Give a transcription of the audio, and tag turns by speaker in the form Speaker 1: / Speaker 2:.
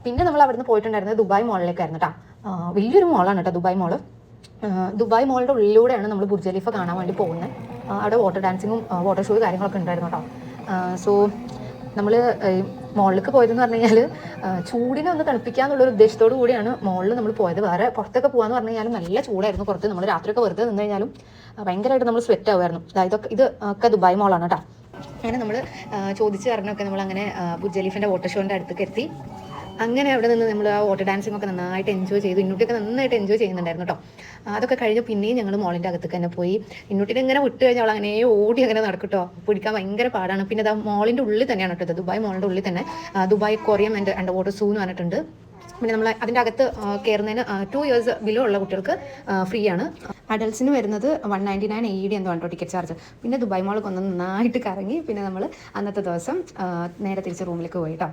Speaker 1: പിന്നെ നമ്മൾ അവിടുന്ന് പോയിട്ടുണ്ടായിരുന്നത് ദുബായ് മോളിലേക്കായിരുന്നു കേട്ടോ. വലിയൊരു മോളാണ് കേട്ടോ ദുബായ് മോള്. ദുബായ് മോളിൻ്റെ ഉള്ളിലൂടെയാണ് നമ്മൾ ബുർജ് ഖലീഫ കാണാൻ വേണ്ടി പോകുന്നത്. അവിടെ വാട്ടർ ഡാൻസിങ്ങും വാട്ടർ ഷോ കാര്യങ്ങളൊക്കെ ഉണ്ടായിരുന്നു കേട്ടോ. സോ നമ്മൾ മോളിലേക്ക് പോയതെന്ന് പറഞ്ഞു കഴിഞ്ഞാൽ ചൂടിനെ ഒന്ന് തണുപ്പിക്കാന്നുള്ളൊരു ഉദ്ദേശത്തോടു കൂടിയാണ് മോളിൽ നമ്മൾ പോയത്. വേറെ പുറത്തൊക്കെ പോകാന്ന് പറഞ്ഞു കഴിഞ്ഞാലും നല്ല ചൂടായിരുന്നു പുറത്ത്. നമ്മൾ രാത്രിയൊക്കെ വെറുതെ നിന്ന് കഴിഞ്ഞാലും ഭയങ്കരമായിട്ട് നമ്മൾ സ്വെറ്റ് ആവുമായിരുന്നു. ഇതൊക്കെ ഇത് ഒക്കെ ദുബായ് മോളാണ് കേട്ടോ. അങ്ങനെ നമ്മൾ ചോദിച്ച് പറഞ്ഞൊക്കെ നമ്മൾ അങ്ങനെ ബുർജ് ഖലീഫിൻ്റെ വാട്ടർ ഷോൻ്റെ അടുത്തേക്ക് എത്തി. അങ്ങനെ അവിടെ നിന്ന് നമ്മൾ ആ വാട്ടർ ഡാൻസിങ് ഒക്കെ നന്നായിട്ട് എൻജോയ് ചെയ്തു. ഇന്നൂട്ടിയൊക്കെ നന്നായിട്ട് എൻജോയ് ചെയ്യുന്നുണ്ടായിരുന്നു കേട്ടോ. അതൊക്കെ കഴിഞ്ഞ് പിന്നെയും ഞങ്ങൾ മോളിൻ്റെ അകത്തേക്ക് തന്നെ പോയി. ഇന്നൂട്ടിനെ ഇങ്ങനെ വിട്ട് കഴിഞ്ഞാൽ അവൾ അങ്ങനെ ഓടി അങ്ങനെ നടക്കട്ടോ. പിടിക്കാൻ ഭയങ്കര പാടാണ്. പിന്നെ അത് മോളിൻ്റെ ഉള്ളിൽ തന്നെയാണ് കേട്ടോ. ഇത് ദുബായ് മോളിൻ്റെ ഉള്ളിൽ തന്നെ ദുബായ് കൊറിയം ആൻഡ് അണ്ടർ വാട്ടർ സൂ എന്ന് പറഞ്ഞിട്ടുണ്ട്. പിന്നെ നമ്മൾ അതിൻ്റെ അകത്ത് കയറുന്നതിന് 2 years ബിലോ ഉള്ള കുട്ടികൾക്ക് ഫ്രീ ആണ്. അഡൽസിന് വരുന്നത് 199 AED എന്തോ കേട്ടോ ടിക്കറ്റ് ചാർജ്. പിന്നെ ദുബായ് മോളൊക്കെ ഒന്ന് നന്നായിട്ട് കറങ്ങി പിന്നെ നമ്മൾ അന്നത്തെ ദിവസം നേരെ തിരിച്ച് റൂമിലേക്ക് പോയി കേട്ടോ.